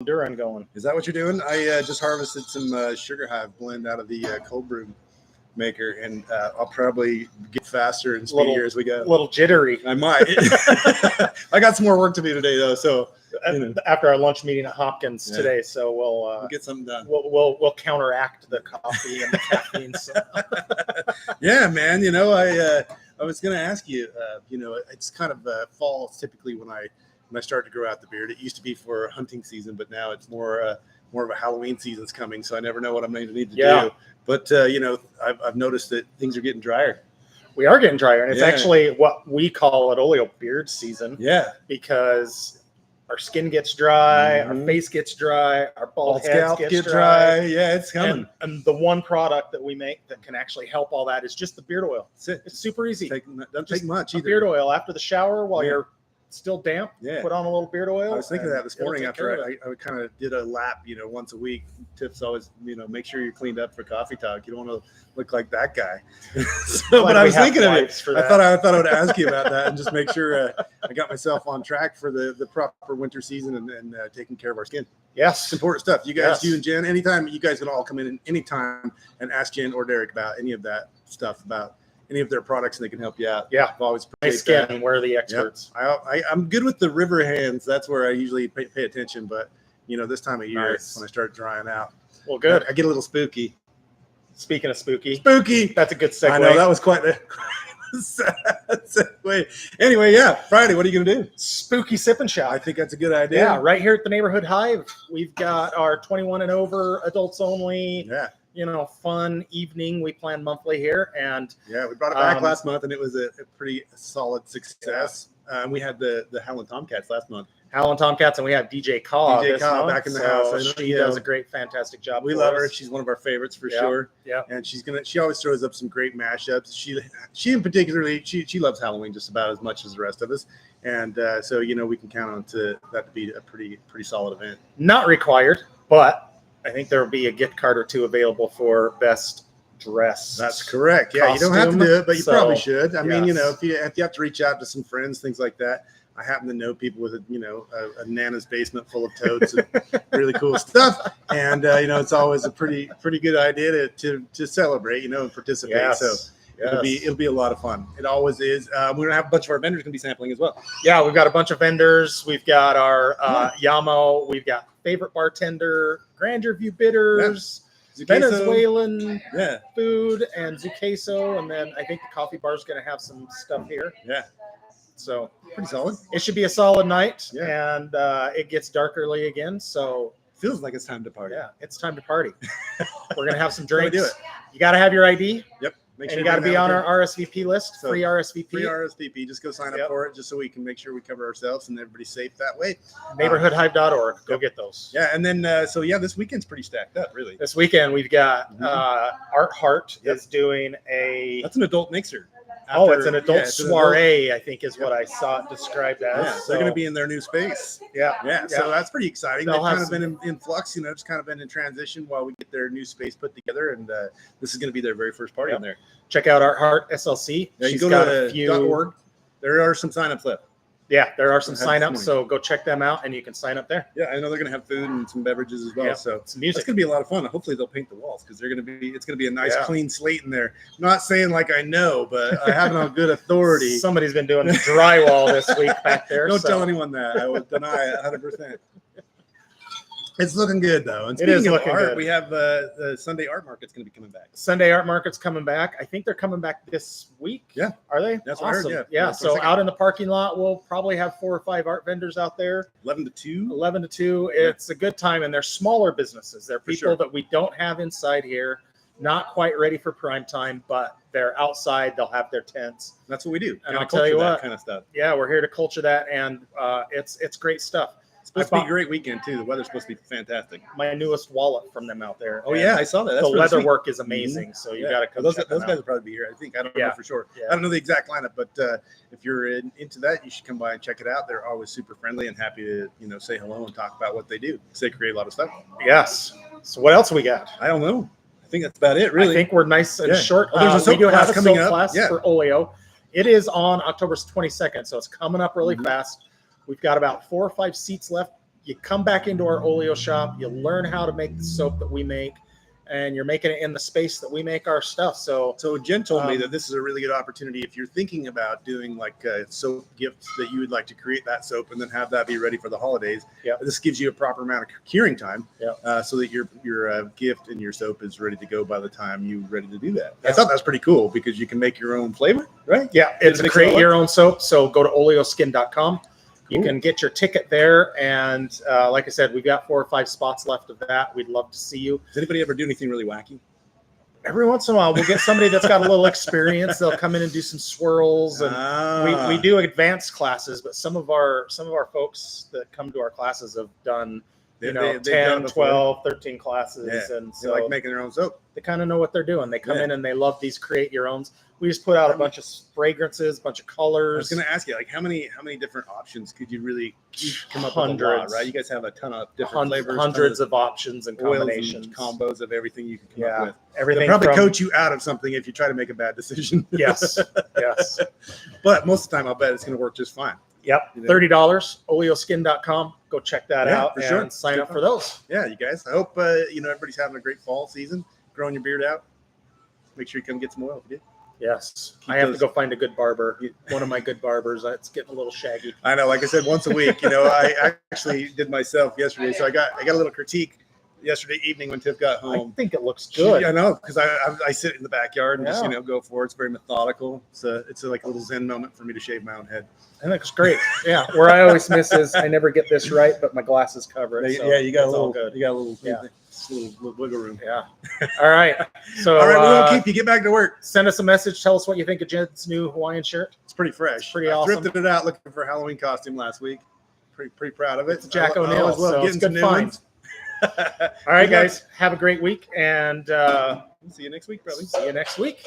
Honduran going. Is that what you're doing? I just harvested some Sugar Hive blend out of the cold brew maker, and I'll probably get faster and speedier as we go. A little jittery. I might. I got some more work to do today, though. So after our lunch meeting at Hopkins today, so we'll get something done. We'll counteract the coffee and the caffeine. So. Yeah, man. I was going to ask you. It's kind of fall typically when I start to grow out the beard. It used to be for hunting season, but now it's more of a Halloween season's coming. So I never know what I'm going to need to do. But I've noticed that things are getting drier. We are getting drier, and it's actually what we call at Olio beard season. Yeah, because our skin gets dry, our face gets dry, our bald heads get dry. Yeah, it's coming. And the one product that we make that can actually help all that is just the beard oil. It's super easy. Doesn't take much either. Beard oil after the shower while you're still damp. Put on a little beard oil. I was thinking of that this morning after I kind of did a lap, once a week. Tips always, make sure you're cleaned up for coffee talk. You don't want to look like that guy. But I was thinking of it. I thought I would ask you about that and just make sure I got myself on track for the proper winter season and taking care of our skin. Yes. It's important stuff. You guys, you and Jen, anytime you guys can all come in anytime and ask Jen or Derek about any of that stuff, about any of their products, and they can help you out. Yeah. I've always appreciate skin, that. We're the experts. Yep. I'm good with the river hands. That's where I usually pay attention. But, this time of year, it's when I start drying out. Well, good. I get a little spooky. Speaking of spooky. Spooky. That's a good segue. I know, that was quite a segue. Anyway, Friday, what are you going to do? Spooky Sip and Shop. I think that's a good idea. Yeah, right here at the Neighborhood Hive. We've got our 21 and over, adults only. Yeah. Fun evening. We plan monthly here, and we brought it back last month, and it was a pretty solid success. We had the Howlin' Tomcats last month. Howlin' Tomcats, and we have DJ Kaw back in the house. She does a great, fantastic job. We love her. She's one of our favorites for sure. Yeah, and she always throws up some great mashups. She in particularly, she loves Halloween just about as much as the rest of us, and so we can count on that to be a pretty solid event. Not required, but I think there will be a gift card or two available for best dress. That's correct. Yeah, you don't have to do it, but you probably should. I mean, if you have to reach out to some friends, things like that. I happen to know people with a Nana's basement full of totes and really cool stuff, and it's always a pretty good idea to celebrate, and participate. Yes. So it'll be a lot of fun. It always is. We're gonna have a bunch of our vendors gonna be sampling as well. Yeah, we've got a bunch of vendors. We've got our Yamo. We've got Favorite Bartender, Grandeur View Bitters. Venezuelan food and Zuqueso, and then I think the coffee bar is going to have some stuff here. Yeah. So pretty solid. It should be a solid night, and it gets dark early again. So feels like it's time to party. Yeah, it's time to party. We're gonna have some drinks. Do it. You got to have your ID. Yep. Make sure you got to be on our RSVP list. So free RSVP. Free RSVP. Just go sign up for it, just so we can make sure we cover ourselves and everybody's safe that way. Neighborhoodhive.org. Go get those. Yeah, and then this weekend's pretty stacked up, really. This weekend we've got Art Heart is doing a. That's an adult mixer. It's an adult soiree, I think is what I saw it described as. Yeah, so they're going to be in their new space. Yeah. So that's pretty exciting. They've kind of been in flux, just kind of been in transition while we get their new space put together. And this is going to be their very first party in there. Check out Art Heart SLC. Yeah, you go to .org. There are some signups left. Yeah, there are some signups, so go check them out, and you can sign up there. Yeah, I know they're going to have food and some beverages as well. So it's music. It's going to be a lot of fun. Hopefully, they'll paint the walls because it's going to be a nice, clean slate in there. I'm not saying like I know, but I have it on good authority. Somebody's been doing drywall this week back there. Don't tell anyone that. I would deny it 100%. It's looking good, though. And it is speaking of looking art, good. we have the Sunday art market's going to be coming back. Sunday art market's coming back. I think they're coming back this week. Yeah. Are they? That's awesome. what I heard, yeah. So out in the parking lot, we'll probably have 4 or 5 art vendors out there. 11 to 2. 11 to 2. Yeah. It's a good time, and they're smaller businesses. They're people that we don't have inside here, not quite ready for prime time, but they're outside. They'll have their tents. That's what we do. And I'll tell you what, kind of stuff. Yeah, we're here to culture that, and it's great stuff. It's supposed to be a great weekend too. The weather's supposed to be fantastic. My newest wallet from them out there. Oh yeah, I saw that. That's the leather work is amazing. So you got to come. Those guys will probably be here. I think. I don't know for sure. Yeah. I don't know the exact lineup, but if you're into that, you should come by and check it out. They're always super friendly and happy to say hello and talk about what they do. They create a lot of stuff. Yes. So what else we got? I don't know. I think that's about it. Really. I think we're nice and short. There's a soap class coming up. Class for Olio. It is on October 22nd, so it's coming up really fast. We've got about 4 or 5 seats left. you come back into our Oleo shop, you learn how to make the soap that we make, and you're making it in the space that we make our stuff. So Jen told me that this is a really good opportunity if you're thinking about doing like a soap gift that you would like to create that soap and then have that be ready for the holidays. Yeah. This gives you a proper amount of curing time, yeah. So that your gift and your soap is ready to go by the time you're ready to do that. Yeah. I thought that's pretty cool because you can make your own flavor, right? Yeah, it's a create your own soap. So go to oleoskin.com. You can get your ticket there, and like I said, we've got 4 or 5 spots left of that. We'd love to see you. Does anybody ever do anything really wacky? Every once in a while, we'll get somebody that's got a little experience. They'll come in and do some swirls, and we do advanced classes. But some of our folks that come to our classes have done, you know, 10, 12, 13 classes, and so they like making their own soap. They kind of know what they're doing. They come in and they love these create your owns. We just put out a bunch of fragrances, a bunch of colors. I was going to ask you, like, how many different options could you really come up Hundreds. with? A lot, right? You guys have a ton of different flavors, hundreds of options and combinations, and combos of everything you can come up with. Everything. They'll probably coach you out of something if you try to make a bad decision. Yes, yes. But most of the time, I'll bet it's going to work just fine. Yep, $30, oleoskin.com. Go check that out for and sure. Sign up for those. Yeah, you guys. I hope everybody's having a great fall season, growing your beard out. Make sure you come get some oil if you do. Yes, I have to go find a good barber. One of my good barbers. It's getting a little shaggy. I know. Like I said, once a week. I actually did myself yesterday, so I got a little critique yesterday evening when Tiff got home. I think it looks good. I know, because I sit in the backyard and just go for it. It's very methodical. It's like a little zen moment for me to shave my own head. I think it's great. Yeah, where I always miss is I never get this right, but my glasses cover it. So you got a little good. You got a little little wiggle room. Yeah. All right. So all right, we won't keep you. Get back to work. Send us a message. Tell us what you think of Jed's new Hawaiian shirt. It's pretty fresh. It's pretty awesome. I thrifted it out looking for a Halloween costume last week. Pretty proud of it. It's Jack O'Neill, so it's good find. All right, guys. Have a great week, and see you next week, probably. See you next week.